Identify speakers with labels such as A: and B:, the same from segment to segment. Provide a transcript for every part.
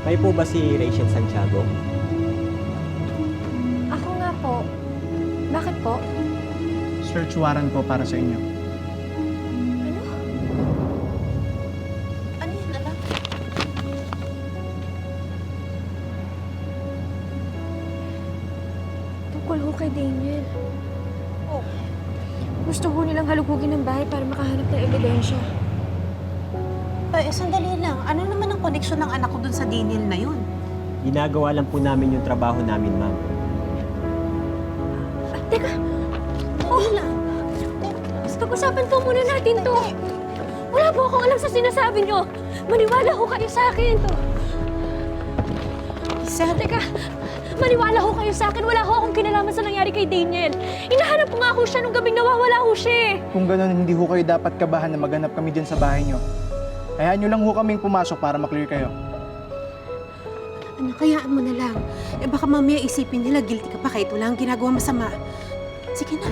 A: Kayo po ba si Rachel Santiago?
B: Ako nga po. Bakit po?
C: Search warrant po para sa inyo.
B: Ano?
D: Ano yan, anak?
B: Tungkol ho kay Daniel.
D: Oh,
B: Gusto ho nilang halugugin ng bahay para makahanap ng ebidensya.
D: sandali lang. Ano naman ang koneksyon ng anak ko dun sa Daniel na yun?
A: Ginagawa lang po namin yung trabaho namin, ma'am.
B: Teka!
D: Sandali lang.
B: Pag-usapan po muna natin to. Wala po akong alam sa sinasabi nyo. Maniwala ho kayo sa akin to. Teka, maniwala ho kayo sa akin. Wala ho akong kinalaman sa nangyari kay Daniel. Inahanap ko nga ho siya nung gabing nawawala ho siya.
C: Kung gano'n, hindi ho kayo dapat kabahan na maghanap kami dyan sa bahay nyo. Hayaan nyo lang ho kaming pumasok para maklear kayo.
D: Anak, kayaan mo na lang. Baka mamaya isipin nila guilty ka pa kahit wala ang ginagawa masama. Sige na.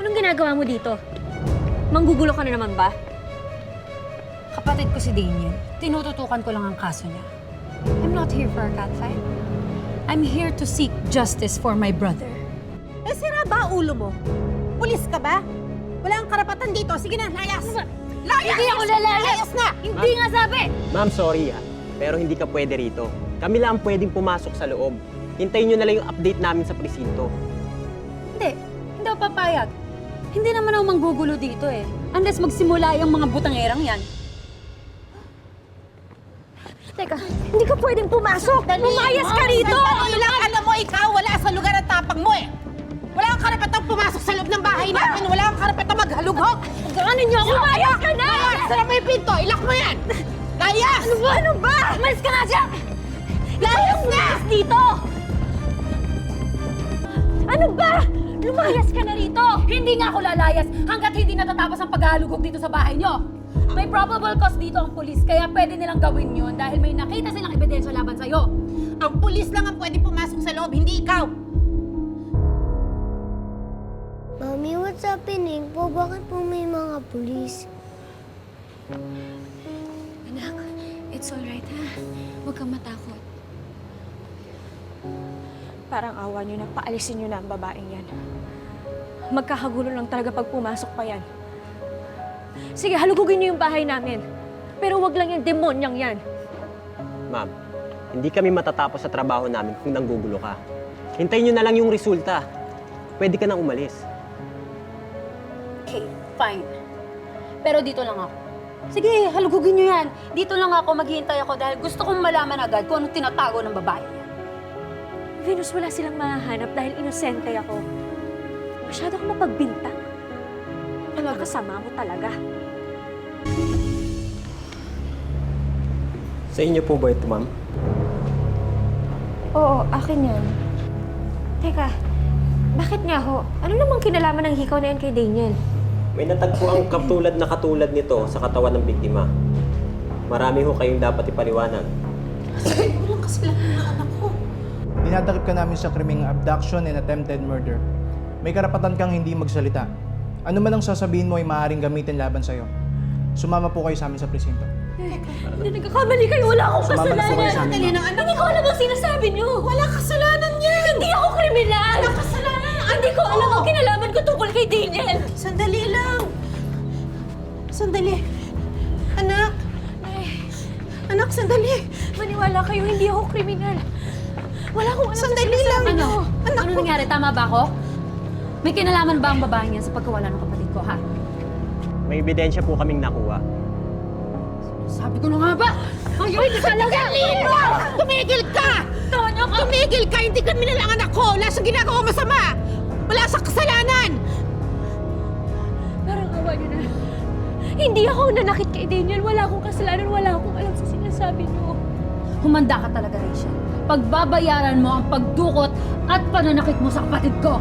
B: Anong ginagawa mo dito? Manggugulo ka na naman ba?
E: Kapatid ko si Daniel. Tinututukan ko lang ang kaso niya. I'm not here for a catfight. I'm here to seek justice for my brother.
D: Sira ba ulo mo? Pulis ka ba? Wala kang karapatan dito. Sige na, layas! Layas!
B: Hindi ako lalayas!
D: Layas na!
B: Hindi nga sabi!
A: Ma'am, sorry pero hindi ka pwede rito. Kami lang ang pwedeng pumasok sa loob. Hintayin nyo na lang yung update namin sa presinto.
E: Hindi ako papayag. Hindi naman ako manggugulo dito eh. Unless magsimula yung mga butangerang yan.
B: Teka, hindi ka pwedeng pumasok! Lumayas ka rito!
D: Sandali lang! Alam mo, ikaw wala sa lugar at tapang mo eh! Wala kang karapatang pumasok sa loob ng bahay namin! Wala kang karapatang maghalugok!
B: Ano niyo ako? Lumayas ka na!
D: Sara mo yung pinto! Ilak mo yan! Layas!
B: Ano ba? Ano ba? Malis ka nga dyan! Layas na! Dito! Ano ba? Lumayas ka na rito!
E: Hindi nga ako lalayas hanggat hindi natatapos ang paghahalugog dito sa bahay nyo. May probable cause dito ang pulis, kaya pwede nilang gawin yun dahil may nakita silang ebidensya laban sa'yo.
D: Ang pulis lang ang pwede pumasok sa loob, hindi ikaw!
F: Mami, what's happening po? Bakit po may mga pulis?
B: Anak, it's alright ha. Huwag kang matakot. Parang awa niyo na, paalisin niyo na ang babaeng yan. Magkakagulo lang talaga pag pumasok pa yan. Sige, halugugin niyo yung bahay namin. Pero wag lang yung demonyang yan.
A: Ma'am, hindi kami matatapos sa trabaho namin kung nanggugulo ka. Hintayin nyo na lang yung resulta. Pwede ka nang umalis.
E: Okay, fine. Pero dito lang ako. Sige, halugugin nyo yan. Dito lang ako, maghihintay ako dahil gusto kong malaman agad kung anong tinatago ng babae niya.
B: Venus, wala silang mahahanap dahil inosente ako. Masyado kang mapagbintang. Kasama mo talaga.
A: Sa inyo po ba ito, ma'am?
B: Oo, akin yan. Teka, bakit nga ho? Ano namang kinalaman ng hikaw na yan kay Daniel?
A: May natagpo ang katulad nito sa katawan ng biktima. Marami ho kayong dapat ipaliwanag.
D: Walang kasalanan ng anak ko.
C: Dinadakip ka namin sa krimeng abduction and attempted murder. May karapatan kang hindi magsalita. Ano man ang sasabihin mo ay maaaring gamitin laban sa'yo. Sumama po kayo sa amin sa presinto.
B: Hindi nagkakamali kayo. Wala akong
C: Sumama na po
B: kasalanan.
C: kayo sa amin,
D: Sandali
C: ma'am.
D: ng anak
B: Hindi ko alam ang sinasabi niyo.
D: Wala kasalanan yan!
B: Hindi ako kriminal.
D: Wala kasalanan ng
B: Hindi ko alam ang kinalaman ko tungkol kay Daniel.
D: Sandali lang! Sandali! Anak! Anak, sandali!
B: Maniwala kayo, hindi ako kriminal. Wala akong alam
D: Sandali
B: sa
D: lang!
B: sinasabi niyo.
E: Ano nangyari? Tama ba ako? May kinalaman ba ang babae niya sa pagkawala ng kapatid ko, ha?
A: May ebidensya po kaming nakuha.
E: Sabi ko na nga ba?
B: Ay, talaga!
D: Tumigil ka! Tumigil ka! Hindi ka minal ang anak ko! Wala sa ginagawa masama! Wala sa kasalanan!
B: Parang awa niyo na. Hindi ako nanakit kay Daniel. Wala akong kasalanan. Wala akong alam sa sinasabi niyo.
E: Humanda ka talaga, Rachel. Pagbabayaran mo ang pagdukot at pananakit mo sa kapatid ko.